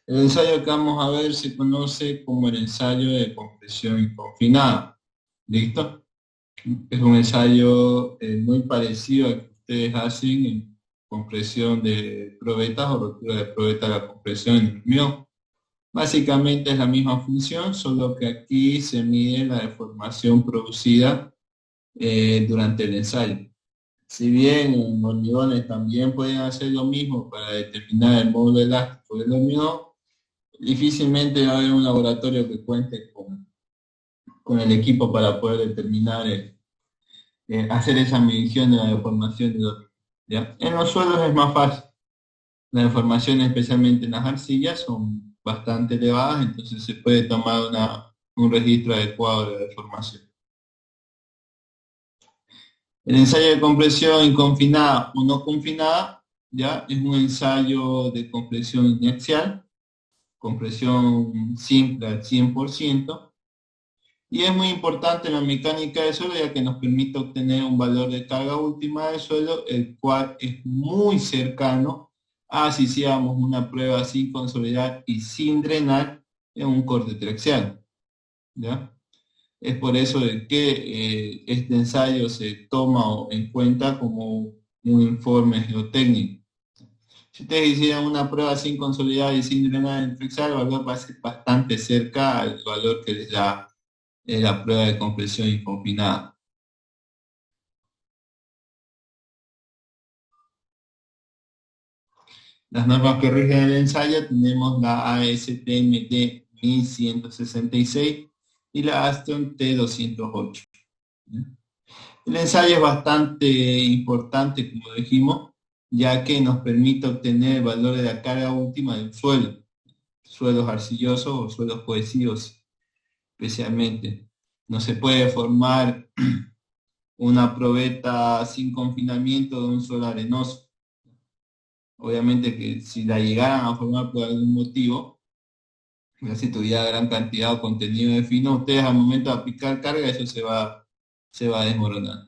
El ensayo que vamos a ver se conoce como el ensayo de compresión confinada. ¿Listo? Es un ensayo muy parecido al que ustedes hacen en compresión de probetas o rotura de probeta a la compresión en el hormigón. Básicamente es la misma función, solo que aquí se mide la deformación producida durante el ensayo. Si bien en hormigones también pueden hacer lo mismo para determinar el módulo elástico del hormigón, difícilmente va a haber un laboratorio que cuente con el equipo para poder determinar, hacer esa medición de la deformación de los, ¿ya? En los suelos es más fácil. Las deformaciones, especialmente en las arcillas, son bastante elevadas, entonces se puede tomar un registro adecuado de la deformación. El ensayo de compresión inconfinada o no confinada, ¿ya? Es un ensayo de compresión inercial, compresión simple al 100%, y es muy importante en la mecánica del suelo ya que nos permite obtener un valor de carga última del suelo, el cual es muy cercano a si hiciéramos una prueba sin consolidar y sin drenar en un corte triaxial, ¿ya? Es por eso de que este ensayo se toma en cuenta como un informe geotécnico. Si ustedes hicieran una prueba sin consolidar y sin drenar en triaxial, el valor va a ser bastante cerca al valor que les da la prueba de compresión inconfinada. Las normas que rigen el ensayo tenemos la ASTM T 1166 y la Aston T 208. El ensayo es bastante importante, como dijimos, ya que nos permite obtener el valor de la carga última del suelo, suelos arcillosos o suelos cohesivos especialmente. No se puede formar una probeta sin confinamiento de un suelo arenoso. Obviamente que si la llegaran a formar por algún motivo, ya si tuviera gran cantidad o contenido de fino, ustedes al momento de aplicar carga, eso se va a desmoronar.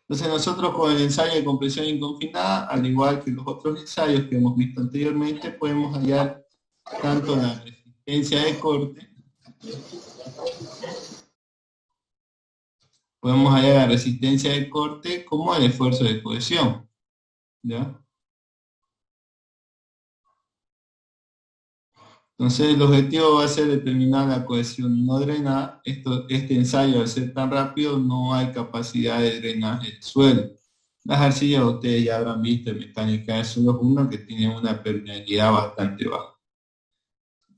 Entonces nosotros con el ensayo de compresión inconfinada, al igual que los otros ensayos que hemos visto anteriormente, podemos hallar tanto la resistencia de corte, como el esfuerzo de cohesión, ¿ya? Entonces el objetivo va a ser determinar la cohesión no drenada. Este ensayo, al ser tan rápido, no hay capacidad de drenaje del suelo. Las arcillas ustedes ya habrán visto en mecánica de suelos 1 que tienen una permeabilidad bastante baja.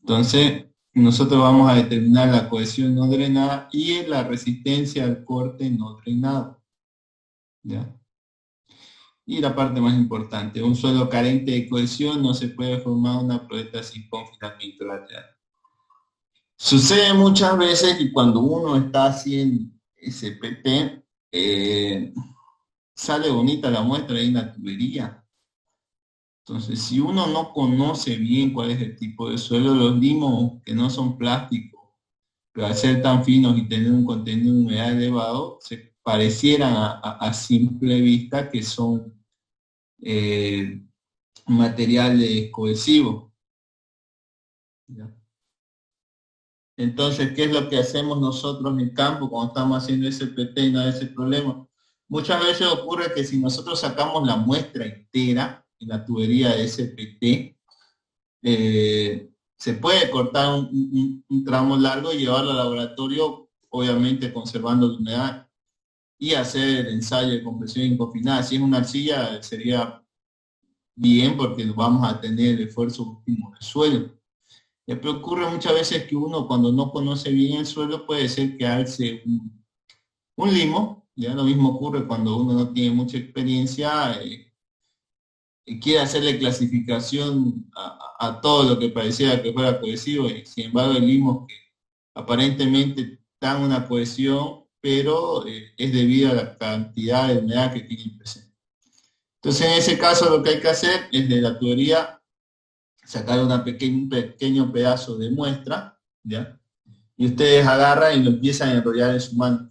Entonces, nosotros vamos a determinar la cohesión no drenada y la resistencia al corte no drenado, ¿ya? Y la parte más importante, un suelo carente de cohesión no se puede formar una proyecta sin confinamiento lateral. Sucede muchas veces que cuando uno está haciendo SPT, sale bonita la muestra ahí en la tubería. Entonces, si uno no conoce bien cuál es el tipo de suelo, los limos que no son plásticos, pero al ser tan finos y tener un contenido de humedad elevado, se parecieran a simple vista que son eh, materiales cohesivos, ¿ya? Entonces, ¿qué es lo que hacemos nosotros en el campo cuando estamos haciendo SPT y no hay ese problema? Muchas veces ocurre que si nosotros sacamos la muestra entera en la tubería de SPT, se puede cortar un tramo largo y llevarlo al laboratorio, obviamente conservando la humedad, y hacer el ensayo de compresión inconfinada. Si es una arcilla, sería bien porque vamos a tener el esfuerzo último del suelo. Pero ocurre muchas veces que uno cuando no conoce bien el suelo puede ser que alce un limo, ya lo mismo ocurre cuando uno no tiene mucha experiencia, y quiere hacerle clasificación a todo lo que pareciera que fuera cohesivo, y sin embargo el limo que aparentemente dan una cohesión, pero es debido a la cantidad de humedad que tiene presente. Entonces en ese caso lo que hay que hacer es de la tubería sacar un pequeño pedazo de muestra, ¿ya? Y ustedes agarran y lo empiezan a enrollar en su mano.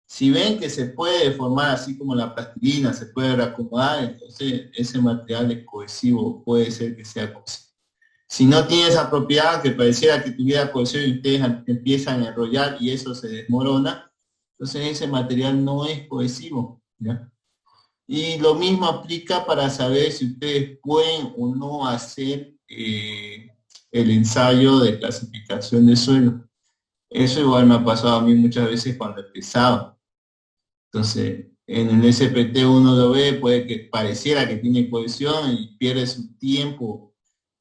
Si ven que se puede deformar así como la plastilina, se puede reacomodar, entonces ese material es cohesivo, puede ser que sea cohesivo. Si no tiene esa propiedad que pareciera que tuviera cohesión y ustedes empiezan a enrollar y eso se desmorona, entonces ese material no es cohesivo, ¿ya? Y lo mismo aplica para saber si ustedes pueden o no hacer el ensayo de clasificación de suelo. Eso igual me ha pasado a mí muchas veces cuando empezaba. Entonces, en el SPT uno lo ve, puede que pareciera que tiene cohesión y pierde su tiempo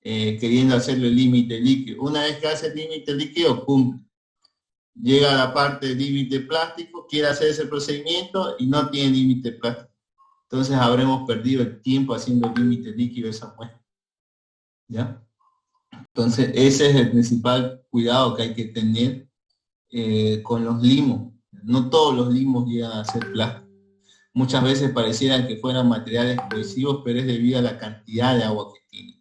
queriendo hacerle el límite líquido. Una vez que hace el límite líquido, cumple. Llega a la parte de límite plástico, quiere hacer ese procedimiento y no tiene límite plástico. Entonces habremos perdido el tiempo haciendo el límite líquido de esa muestra. ¿Ya? Entonces, ese es el principal cuidado que hay que tener con los limos. No todos los limos llegan a ser plásticos. Muchas veces parecieran que fueran materiales cohesivos, pero es debido a la cantidad de agua que tienen.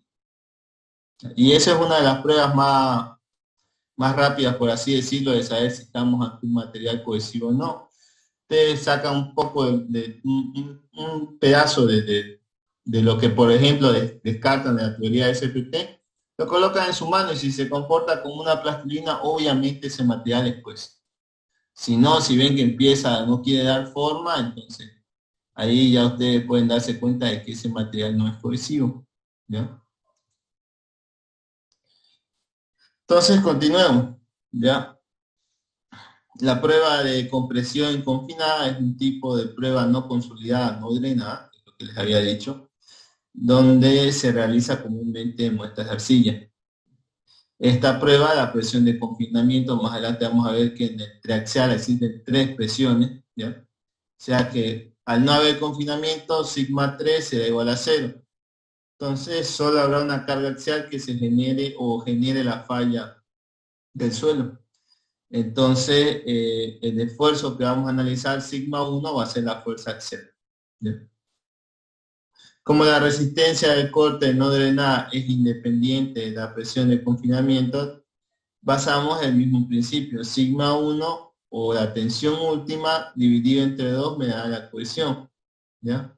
Y esa es una de las pruebas más rápidas, por así decirlo, de saber si estamos ante un material cohesivo o no. Ustedes sacan un poco un pedazo de lo que, por ejemplo, descartan de la teoría de SPT, lo colocan en su mano y si se comporta como una plastilina, obviamente ese material es cohesivo. Si no, si ven que empieza, no quiere dar forma, entonces ahí ya ustedes pueden darse cuenta de que ese material no es cohesivo. ¿Ya? Entonces, continuemos. ¿Ya? La prueba de compresión confinada es un tipo de prueba no consolidada, no drenada, es lo que les había dicho, donde se realiza comúnmente en muestras de arcilla. Esta prueba, la presión de confinamiento, más adelante vamos a ver que en el triaxial existen tres presiones, ¿ya? O sea que al no haber confinamiento, sigma 3 será igual a cero. Entonces solo habrá una carga axial que se genere o genere la falla del suelo. Entonces el esfuerzo que vamos a analizar, sigma 1, va a ser la fuerza axial. ¿Ya? Como la resistencia del corte no drenada es independiente de la presión de confinamiento, basamos el mismo principio, sigma 1 o la tensión última dividido entre 2 me da la cohesión. ¿Ya?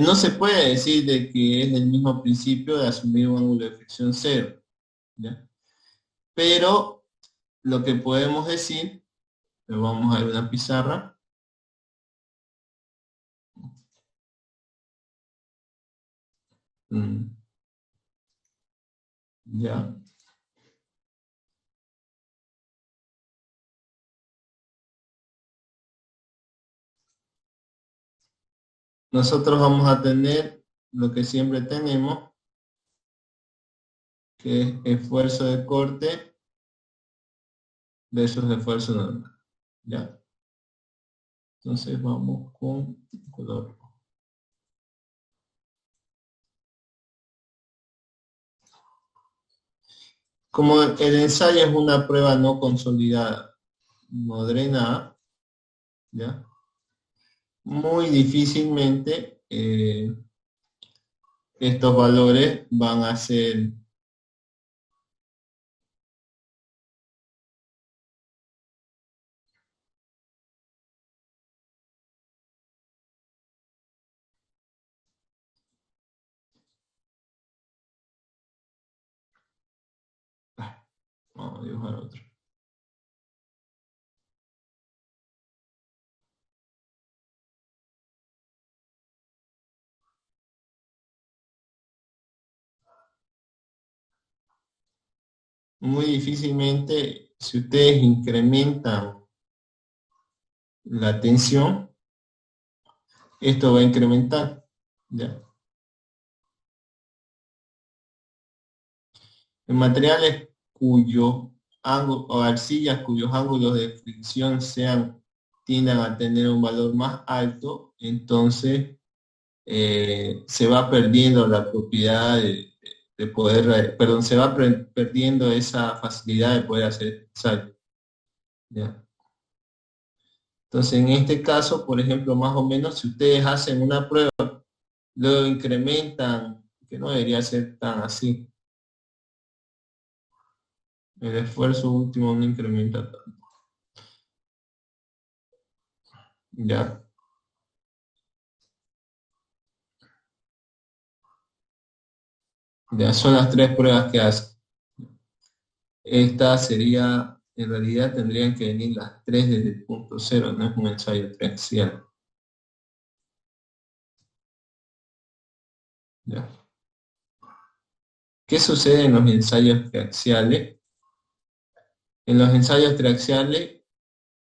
No se puede decir de que es el mismo principio de asumir un ángulo de fricción cero, ¿ya? Pero lo que podemos decir, lo vamos a ver una pizarra, ya. Nosotros vamos a tener lo que siempre tenemos, que es esfuerzo de corte versus esfuerzo normal, ¿ya? Entonces vamos con color. Como el ensayo es una prueba no consolidada, no drenada, ¿ya? Muy difícilmente estos valores van a ser vamos a dibujar otro. Muy difícilmente, si ustedes incrementan la tensión, esto va a incrementar, ¿ya? En materiales cuyo ángulo o arcillas cuyos ángulos de fricción tiendan a tener un valor más alto, entonces se va perdiendo la propiedad de poder, perdón, se va perdiendo esa facilidad de poder hacer ensayo, ¿ya? Entonces, en este caso, por ejemplo, más o menos, si ustedes hacen una prueba, luego incrementan, que no debería ser tan así, el esfuerzo último no incrementa tanto, ¿ya? Ya son las tres pruebas que hace. Esta sería, en realidad tendrían que venir las tres desde el punto cero, no es un ensayo triaxial. ¿Ya? ¿Qué sucede en los ensayos triaxiales? En los ensayos triaxiales,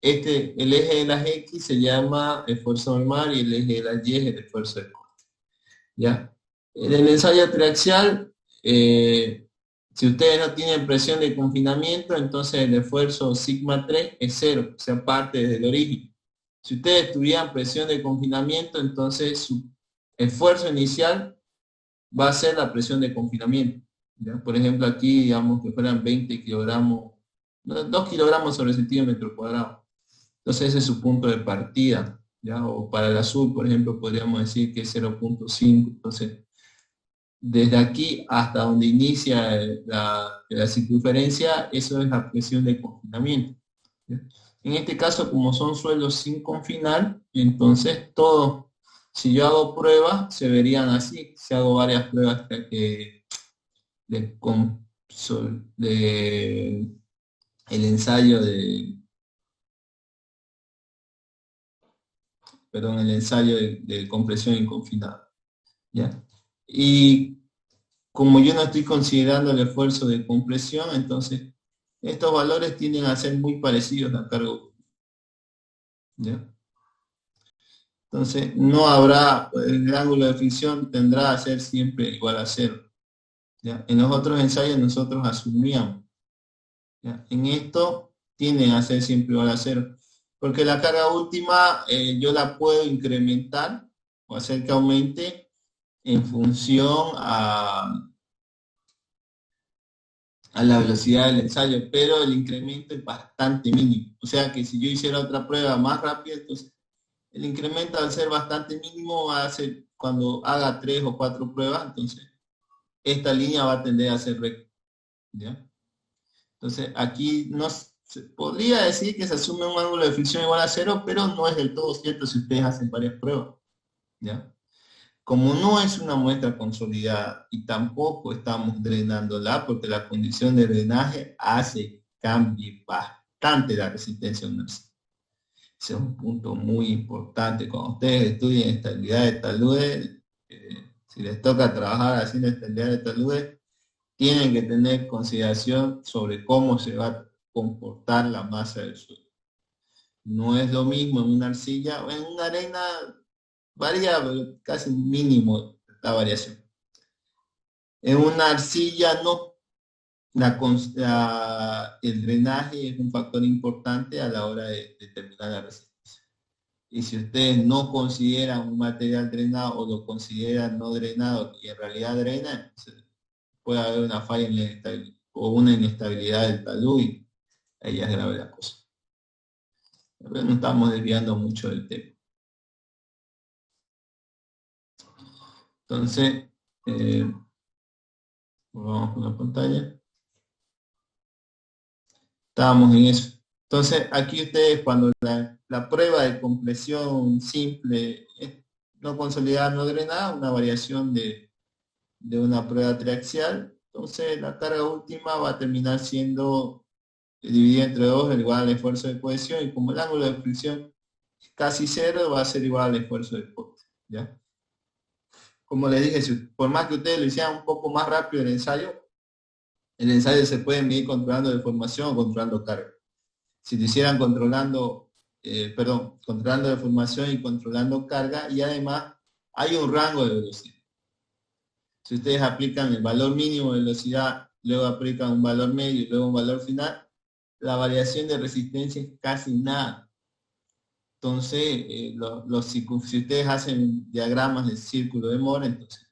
el eje de las X se llama esfuerzo normal y el eje de las Y es el esfuerzo de corte. ¿Ya? En el ensayo triaxial, si ustedes no tienen presión de confinamiento, entonces el esfuerzo sigma 3 es cero, o sea, parte desde el origen. Si ustedes tuvieran presión de confinamiento, entonces su esfuerzo inicial va a ser la presión de confinamiento. ¿Ya? Por ejemplo, aquí digamos que fueran 20 kilogramos, 2 kilogramos sobre centímetro cuadrado. Entonces ese es su punto de partida. ¿Ya? O para el azul, por ejemplo, podríamos decir que es 0,5. Entonces, desde aquí hasta donde inicia la circunferencia, eso es la presión de confinamiento. ¿Ya? En este caso, como son suelos sin confinar, entonces todo, si yo hago pruebas, se verían así. Si hago varias pruebas de, de el ensayo perdón, el ensayo de compresión inconfinada. ¿Ya? Y como yo no estoy considerando el esfuerzo de compresión, entonces estos valores tienden a ser muy parecidos a cargo. ¿Ya? Entonces no habrá, el ángulo de fricción tendrá a ser siempre igual a cero. ¿Ya? En los otros ensayos nosotros asumíamos. ¿Ya? En esto tienden a ser siempre igual a cero. Porque la carga última yo la puedo incrementar o hacer que aumente en función a la velocidad del ensayo, pero el incremento es bastante mínimo. O sea que si yo hiciera otra prueba más rápida, entonces el incremento al ser bastante mínimo va a ser cuando haga 3 o 4 pruebas, entonces esta línea va a tender a ser recta. ¿Ya? Entonces aquí no se podría decir que se asume un ángulo de fricción igual a cero, pero no es del todo cierto si ustedes hacen varias pruebas. ¿Ya? Como no es una muestra consolidada y tampoco estamos drenándola, porque la condición de drenaje hace que cambie bastante la resistencia a una arcilla. Ese es un punto muy importante. Cuando ustedes estudien estabilidad de taludes, si les toca trabajar haciendo estabilidad de taludes, tienen que tener consideración sobre cómo se va a comportar la masa del suelo. No es lo mismo en una arcilla o en una arena, varía casi mínimo la variación. En una arcilla no, el drenaje es un factor importante a la hora de determinar la resistencia. Y si ustedes no consideran un material drenado o lo consideran no drenado y en realidad drena, puede haber una falla en la inestabilidad o una inestabilidad del talud y ahí es grave la cosa. Pero no estamos desviando mucho del tema. Entonces, vamos con la pantalla. Estábamos en eso. Entonces, aquí ustedes cuando la prueba de compresión simple no consolidada, no drenada, una variación de una prueba triaxial, entonces la carga última va a terminar siendo dividida entre dos igual al esfuerzo de cohesión y como el ángulo de fricción es casi cero, va a ser igual al esfuerzo de corte. ¿Ya? Como les dije, por más que ustedes lo hicieran un poco más rápido el ensayo se puede medir controlando deformación o controlando carga. Si lo hicieran controlando, controlando deformación y controlando carga, y además hay un rango de velocidad. Si ustedes aplican el valor mínimo de velocidad, luego aplican un valor medio y luego un valor final, la variación de resistencia es casi nada. Entonces, si ustedes hacen diagramas de círculo de Moore, entonces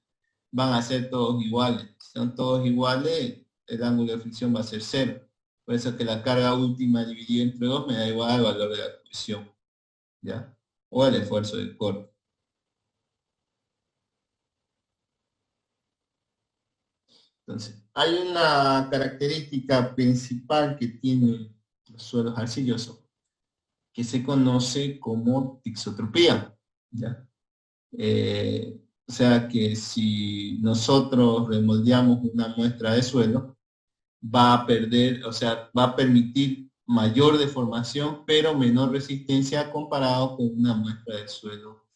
van a ser todos iguales. Si son todos iguales, el ángulo de fricción va a ser cero. Por eso es que la carga última dividida entre 2 me da igual al valor de la cohesión. ¿Ya? O el esfuerzo del corte. Entonces, hay una característica principal que tienen los suelos arcillosos, que se conoce como tixotropía. ¿Ya? O sea que si nosotros remoldeamos una muestra de suelo, va a perder, o sea, va a permitir mayor deformación, pero menor resistencia comparado con una muestra de suelo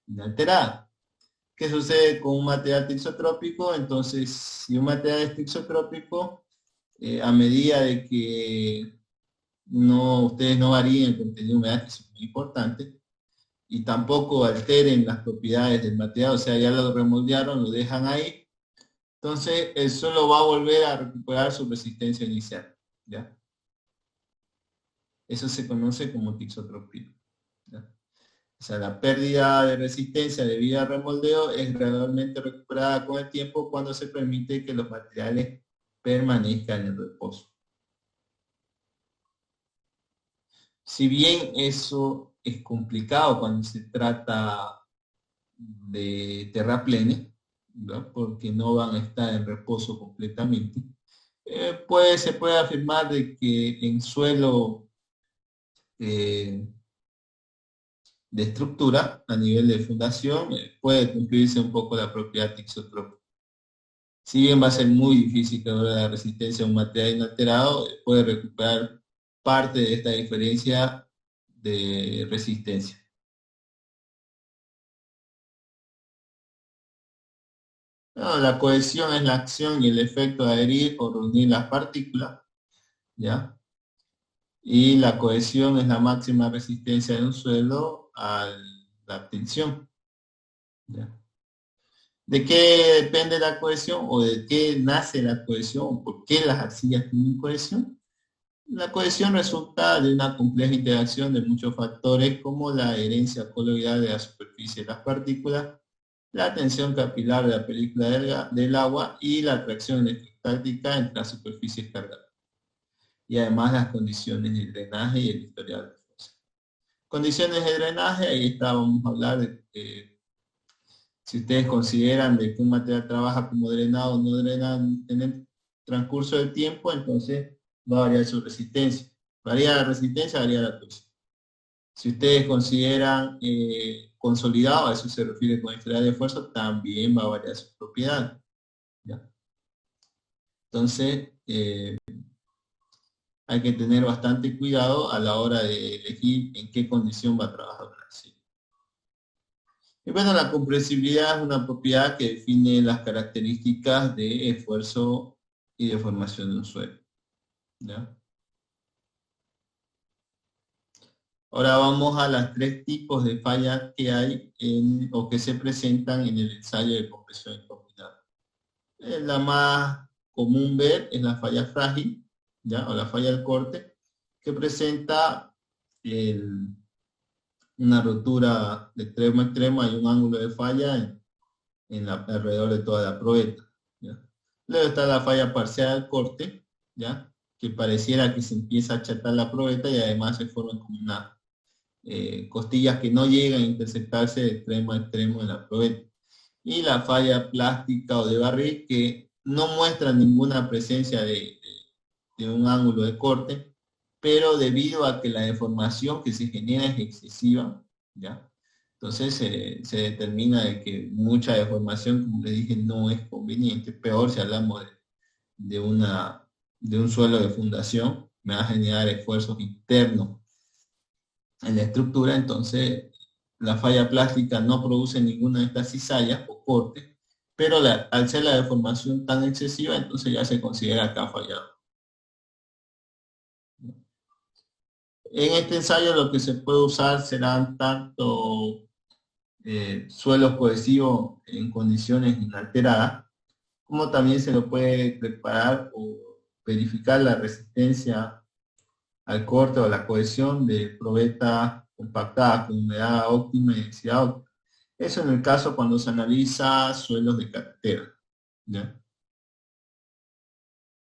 inalterada. ¿Qué sucede con un material tixotrópico? Entonces, si un material es tixotrópico, a medida de que ustedes no varíen el contenido de humedad, que es muy importante, y tampoco alteren las propiedades del material, o sea, ya lo remoldearon, lo dejan ahí, entonces el suelo va a volver a recuperar su resistencia inicial, ¿ya? Eso se conoce como tixotropía, ¿ya? O sea, la pérdida de resistencia debido al remoldeo es gradualmente recuperada con el tiempo cuando se permite que los materiales permanezcan en reposo. Si bien eso es complicado cuando se trata de terraplenes, ¿no? Porque no van a estar en reposo completamente, se puede afirmar de que en suelo eh, de estructura, a nivel de fundación, puede cumplirse un poco la propiedad tixotrópica. Si bien va a ser muy difícil que la resistencia a un material inalterado, puede recuperar parte de esta diferencia de resistencia. No, la cohesión es la acción y el efecto de adherir o reunir las partículas, ¿ya? Y la cohesión es la máxima resistencia de un suelo a la tensión, ¿ya? ¿De qué depende la cohesión o de qué nace la cohesión? ¿Por qué las arcillas tienen cohesión? La cohesión resulta de una compleja interacción de muchos factores como la adherencia coloidal de la superficie de las partículas, la tensión capilar de la película del agua y la atracción electrostática entre las superficies cargadas. Y además las condiciones de drenaje y el historial de fuerza. Condiciones de drenaje, ahí está, vamos a hablar de si ustedes consideran de que un material trabaja como drenado o no drenado en el transcurso del tiempo, entonces va a variar su resistencia. Varía la resistencia, varía la tensión. Si ustedes consideran consolidado, a eso se refiere con historial de fuerza, también va a variar su propiedad. ¿Ya? Entonces, hay que tener bastante cuidado a la hora de elegir en qué condición va a trabajar una arcilla. Y bueno, la compresibilidad es una propiedad que define las características de esfuerzo y deformación de un suelo, ¿ya? Ahora vamos a los tres tipos de fallas que hay o que se presentan en el ensayo de compresión combinada. La más común ver es la falla frágil, ¿ya? O la falla del corte, que presenta una rotura de extremo a extremo, hay un ángulo de falla alrededor de toda la probeta, ¿ya? Luego está la falla parcial del corte, ¿ya? Que pareciera que se empieza a achatar la probeta y además se forman como unas costillas que no llegan a interceptarse de extremo a extremo de la probeta. Y la falla plástica o de barril que no muestra ninguna presencia de un ángulo de corte, pero debido a que la deformación que se genera es excesiva, ¿ya? Entonces se determina de que mucha deformación, como le dije, no es conveniente. Peor si hablamos de, de un suelo de fundación, me va a generar esfuerzos internos en la estructura, entonces la falla plástica no produce ninguna de estas cizallas o cortes, pero al ser la deformación tan excesiva, entonces ya se considera acá fallado. En este ensayo lo que se puede usar serán tanto suelos cohesivos en condiciones inalteradas, como también se lo puede preparar o verificar la resistencia al corte o la cohesión de probeta compactada con humedad óptima y densidad óptima. Eso en el caso cuando se analiza suelos de carretera, ¿ya?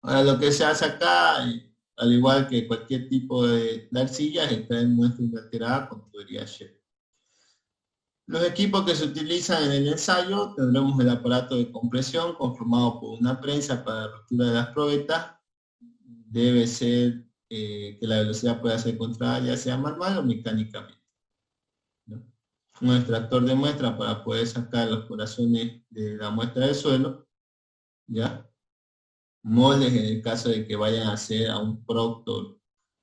Ahora lo que se hace acá, al igual que cualquier tipo de arcilla, es extraer muestra inalterada con tubería Shell. Los equipos que se utilizan en el ensayo tendremos el aparato de compresión conformado por una prensa para la rotura de las probetas. Debe ser que la velocidad pueda ser controlada ya sea manual o mecánicamente, ¿no? un extractor de muestra para poder sacar los corazones de la muestra del suelo, ¿ya? Moldes en el caso de que vayan a hacer a un proctor,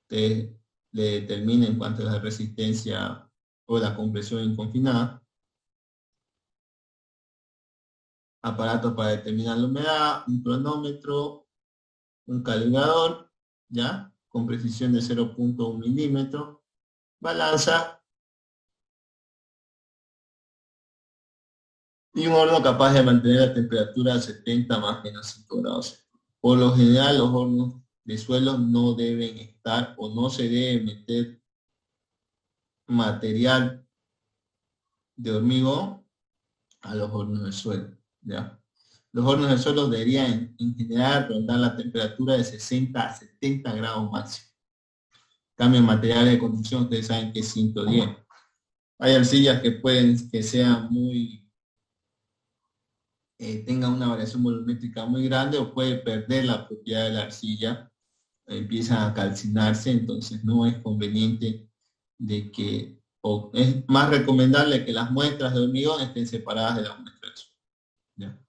que le determinen cuánto es la resistencia o la compresión inconfinada, aparatos para determinar la humedad, un cronómetro, un calibrador, ¿ya? Con precisión de 0.1 milímetro, balanza y un horno capaz de mantener la temperatura a 70 más menos 5 grados. Por lo general, los hornos de suelo no deben estar o no se debe meter material de hormigón a los hornos de suelo, ¿ya? Los hornos de suelo deberían en general rondar la temperatura de 60 a 70 grados máximo. Cambio de materiales de construcción, ustedes saben que es 110. Hay arcillas que pueden que sean muy tengan una variación volumétrica muy grande o puede perder la propiedad de la arcilla, empiezan a calcinarse, entonces no es conveniente de que, o es más recomendable que las muestras de hormigón estén separadas de las muestras de suelo, ¿ya?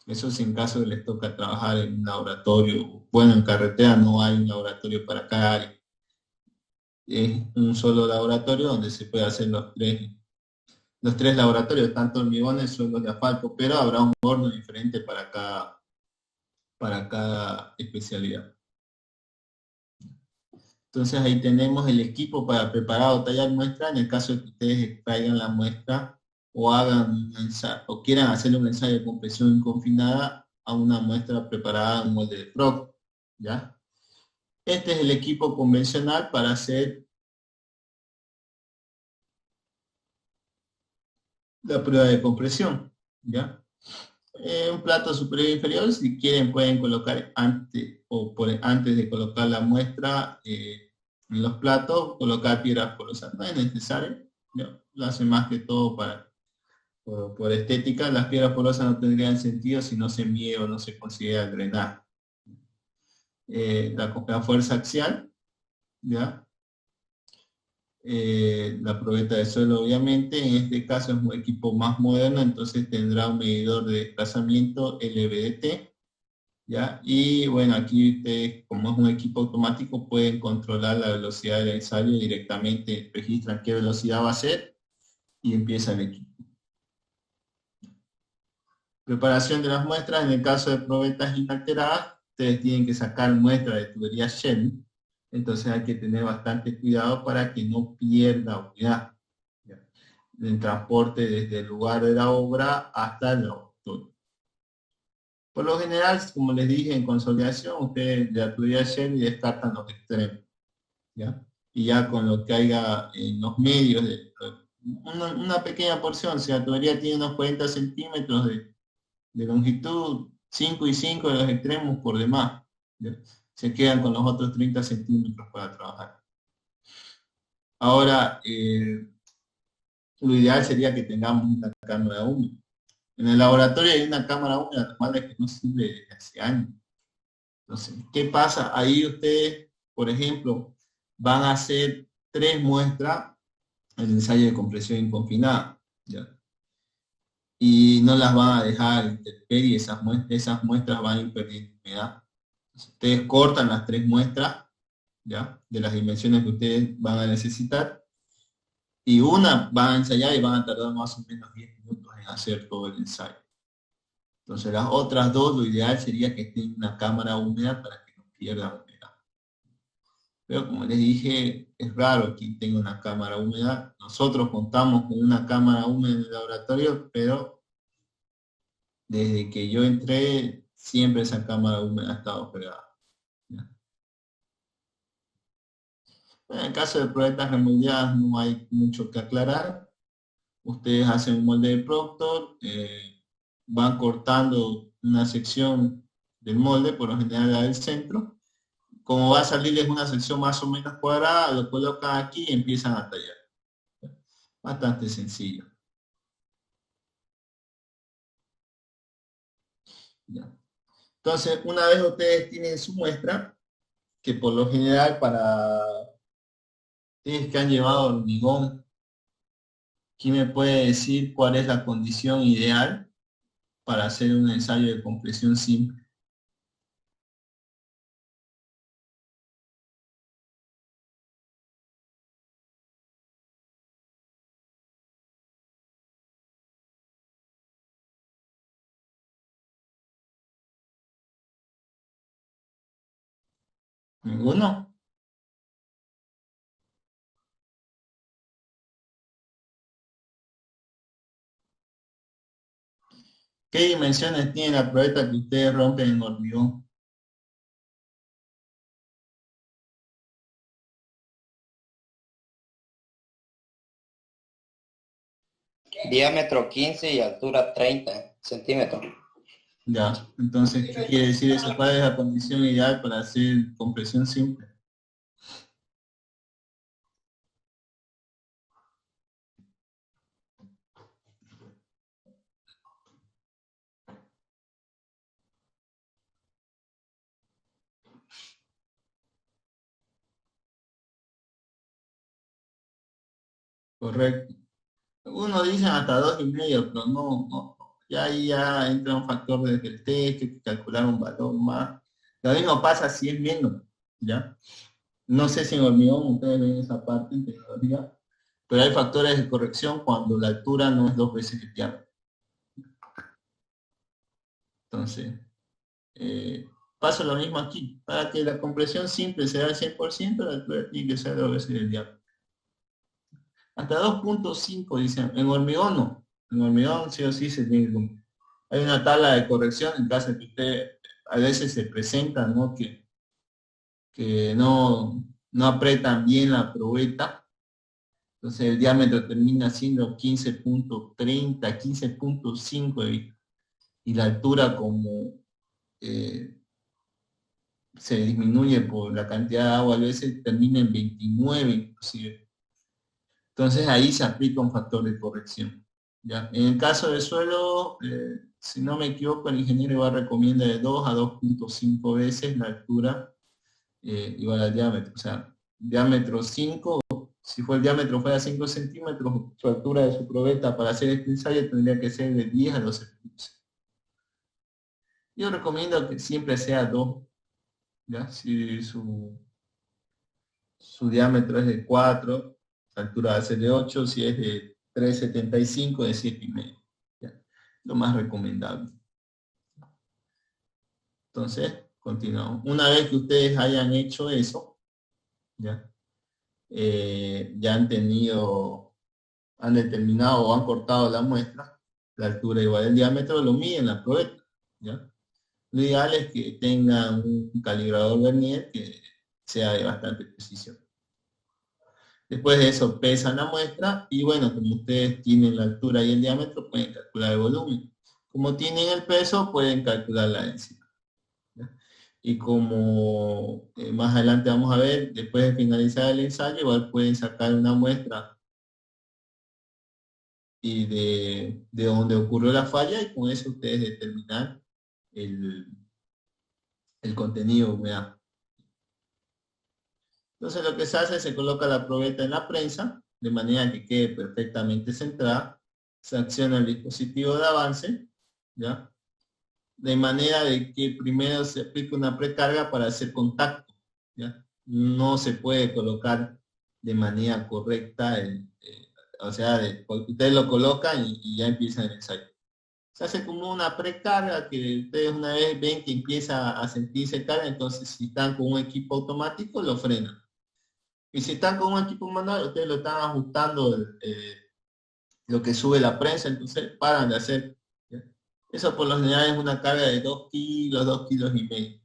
Eso es en caso de les toca trabajar en un laboratorio. Bueno, en carretera no hay un laboratorio para cada área. Es un solo laboratorio donde se puede hacer los tres laboratorios, tanto hormigones, suelos de asfalto, pero habrá un horno diferente para cada especialidad. Entonces ahí tenemos el equipo para preparar o tallar muestra en el caso de que ustedes extraigan la muestra o hagan un ensayo, o quieran hacer un ensayo de compresión inconfinada a una muestra preparada en molde de Proctor, ¿ya? Este es el equipo convencional para hacer la prueba de compresión, ¿ya? Un plato superior e inferior, si quieren pueden colocar antes de colocar la muestra en los platos, colocar piedras porosas. No es necesario, ¿ya? Lo hace más que todo por estética. Las piedras porosas no tendrían sentido si no se mide o no se considera drenaje. La fuerza axial, ¿ya? La probeta de suelo, obviamente, en este caso es un equipo más moderno, entonces tendrá un medidor de desplazamiento LVDT, ¿ya? Y bueno, aquí ustedes, como es un equipo automático, pueden controlar la velocidad del ensayo directamente, registran qué velocidad va a ser y empieza el equipo. Preparación de las muestras, en el caso de probetas inalteradas, ustedes tienen que sacar muestras de tubería Shell, entonces hay que tener bastante cuidado para que no pierda humedad en transporte desde el lugar de la obra hasta el laboratorio. Por lo general, como les dije, en consolidación, ustedes la tubería Shell y descartan los extremos, ¿ya? Y ya con lo que haya en los medios, una pequeña porción, si la tubería tiene unos 40 centímetros de longitud, 5 y 5 de los extremos por demás, ¿ya? Se quedan con los otros 30 centímetros para trabajar. Ahora, lo ideal sería que tengamos una cámara húmeda. En el laboratorio hay una cámara húmeda, lo malo es que no sirve desde hace años. Entonces, ¿qué pasa? Ahí ustedes, por ejemplo, van a hacer 3 muestras en el ensayo de compresión inconfinada, ¿ya? Y no las van a dejar intemperie, esas muestras van a ir perdiendo humedad. Ustedes cortan las 3 muestras, ¿ya? De las dimensiones que ustedes van a necesitar, y una van a ensayar y van a tardar más o menos 10 minutos en hacer todo el ensayo. Entonces las otras dos, lo ideal sería que estén en una cámara húmeda para que no pierdan humedad. Pero como les dije, es raro quien tenga una cámara húmeda. Nosotros contamos con una cámara húmeda en el laboratorio, pero desde que yo entré, siempre esa cámara húmeda ha estado pegada. En el caso de probetas remoldeadas no hay mucho que aclarar. Ustedes hacen un molde de Proctor, van cortando una sección del molde, por lo general la del centro. Como va a salirles una sección más o menos cuadrada, lo colocan aquí y empiezan a tallar. Bastante sencillo. ¿Ya? Entonces, una vez ustedes tienen su muestra, que por lo general para ustedes que han llevado hormigón ¿Quién me puede decir cuál es la condición ideal para hacer un ensayo de compresión simple? ¿Ninguno? ¿Qué dimensiones tiene la probeta que ustedes rompen en hormigón? Diámetro 15 y altura 30 centímetros. Ya, entonces, ¿qué quiere decir eso? ¿Cuál es la condición ideal para hacer compresión simple? Correcto. Uno dice hasta 2,5, pero no. Ya ahí ya entra un factor desde el texto, hay que calcular un valor más. Lo mismo pasa si es menos, ¿ya? No sé si en hormigón ustedes ven esa parte en tecnología, pero hay factores de corrección cuando la altura no es 2 veces el diámetro. Entonces, eh, pasa lo mismo aquí. Para que la compresión simple sea al 100%, la altura tiene que ser 2 veces el diámetro. Hasta 2,5 dicen. En hormigón no. En hormigón sí o sí se tiene que cumplir. Hay una tabla de corrección en caso de que usted a veces se presenta, ¿no? Que no apretan bien la probeta. Entonces el diámetro termina siendo 15,30, 15,5 y la altura como eh, se disminuye por la cantidad de agua, a veces termina en 29 inclusive. Entonces ahí se aplica un factor de corrección. ¿Ya? En el caso del suelo, si no me equivoco, el ingeniero igual recomienda de 2 a 2,5 veces la altura igual al diámetro. O sea, diámetro 5, si fue el diámetro fuera 5 centímetros, su altura de su probeta para hacer este ensayo tendría que ser de 10 a 12 centímetros. Yo recomiendo que siempre sea 2, ¿ya? Si su diámetro es de 4, la altura va a ser de 8, si es de 3,75, de 7,5. ¿Ya? Lo más recomendable. Entonces, continuamos. Una vez que ustedes hayan hecho eso, ¿ya? Ya han determinado o han cortado la muestra, la altura igual al diámetro, lo miden la probeta, ¿ya? Lo ideal es que tengan un calibrador Vernier que sea de bastante precisión. Después de eso pesan la muestra y bueno, como ustedes tienen la altura y el diámetro, pueden calcular el volumen. Como tienen el peso, pueden calcular la densidad. ¿Ya? Y como más adelante vamos a ver, después de finalizar el ensayo, igual pueden sacar una muestra y de donde ocurrió la falla y con eso ustedes determinan el, el contenido de humedad. Entonces lo que se hace, se coloca la probeta en la prensa, de manera que quede perfectamente centrada, se acciona el dispositivo de avance, ¿ya? De manera de que primero se aplique una precarga para hacer contacto, ¿ya? No se puede colocar de manera correcta, o sea, ustedes lo colocan y ya empiezan el ensayo. Se hace como una precarga que ustedes una vez ven que empieza a sentirse carga, entonces si están con un equipo automático, lo frenan. Y si están con un equipo manual, ustedes lo están ajustando lo que sube la prensa, entonces paran de hacer. ¿Ya? Eso por lo general es una carga de 2 kilos, 2,5 kilos.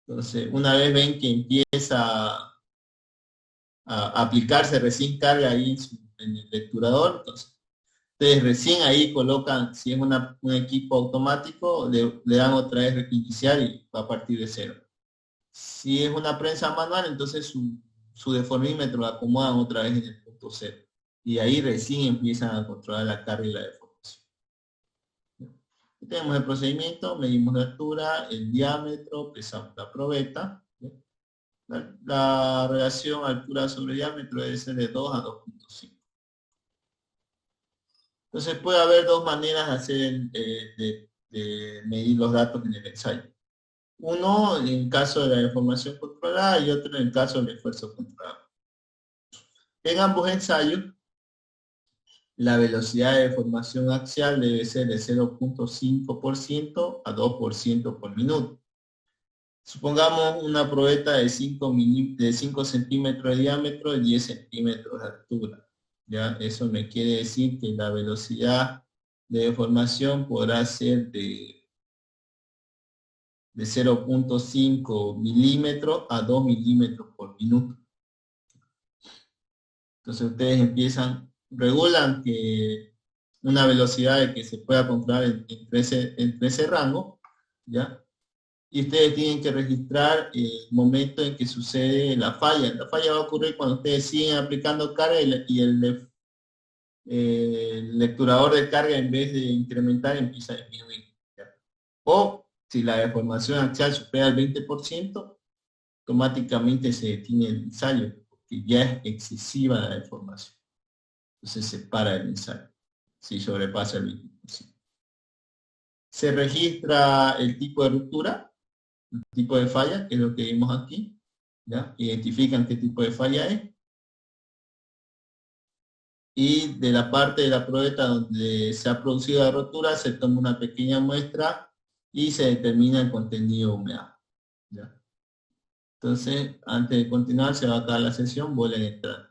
Entonces, una vez ven que empieza a aplicarse recién carga ahí en el lecturador, entonces ustedes recién ahí colocan, si es un equipo automático, le dan otra vez iniciar y va a partir de cero. Si es una prensa manual, entonces su deformímetro lo acomodan otra vez en el punto cero. Y ahí recién empiezan a controlar la carga y la deformación. Tenemos el procedimiento, medimos la altura, el diámetro, pesamos la probeta. La relación altura sobre diámetro debe ser de 2 a 2,5. Entonces puede haber dos maneras de hacer, de medir los datos en el ensayo. Uno en el caso de la deformación controlada y otro en el caso del esfuerzo controlado. En ambos ensayos, la velocidad de deformación axial debe ser de 0,5% a 2% por minuto. Supongamos una probeta de 5 centímetros de diámetro y 10 centímetros de altura. ¿Ya? Eso me quiere decir que la velocidad de deformación podrá ser de 0,5 milímetros a 2 milímetros por minuto. Entonces ustedes regulan que una velocidad de que se pueda controlar entre ese rango, ¿ya? Y ustedes tienen que registrar el momento en que sucede la falla. La falla va a ocurrir cuando ustedes siguen aplicando carga y el lecturador de carga, en vez de incrementar, empieza a disminuir, ¿ya? O si la deformación axial supera el 20%, automáticamente se detiene el ensayo, porque ya es excesiva la deformación. Entonces se para el ensayo si sobrepasa el 20%. Se registra el tipo de ruptura, el tipo de falla, que es lo que vimos aquí, ¿ya? Identifican qué tipo de falla es. Y de la parte de la probeta donde se ha producido la rotura, se toma una pequeña muestra y se determina el contenido de humedad, ¿ya? Entonces, antes de continuar, se va a acabar la sesión, vuelven a entrar.